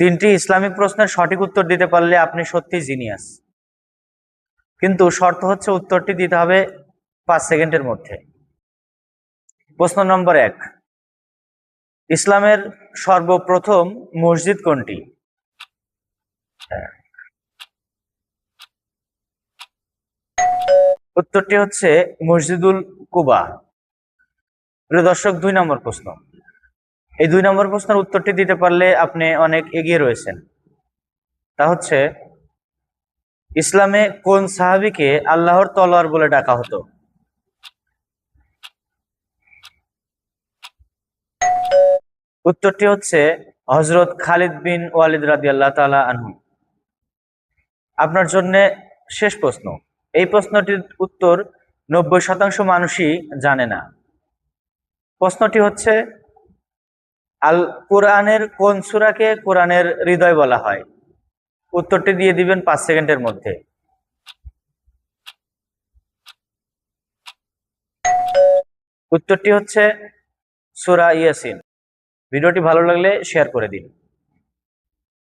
তিনটি ইসলামিক প্রশ্নের সঠিক উত্তর দিতে পারলে আপনি সত্যি জিনিয়াস, কিন্তু শর্ত হচ্ছে উত্তরটি দিতে হবে 5 সেকেন্ডের মধ্যে। প্রশ্ন নম্বর 1, ইসলামের সর্বপ্রথম মসজিদ কোনটি? উত্তরটি হচ্ছে মসজিদুল কুবা। প্রিয় দর্শক, 2 নম্বর প্রশ্ন। এই 2 নম্বর প্রশ্নের উত্তরটি দিতে পারলে আপনি অনেক এগিয়ে রয়েছেন। তা হচ্ছে, ইসলামে কোন সাহাবীকে আল্লাহর তলোয়ার বলে ডাকা হতো? উত্তরটি হচ্ছে হযরত খালিদ বিন ওয়ালিদ রাদিয়াল্লাহু তাআলা আনহু। আপনার জন্য শেষ প্রশ্ন। এই প্রশ্নটির উত্তর 90% মানুষই জানে না। প্রশ্নটি হচ্ছে, আল কোরআনের কোন সূরাকে কোরআনের হৃদয় বলা হয়? উত্তরটি দিয়ে দিবেন 5 সেকেন্ডের মধ্যে। উত্তরটি হচ্ছে সূরা ইয়াসিন। ভিডিওটি ভালো লাগলে শেয়ার করে দিন।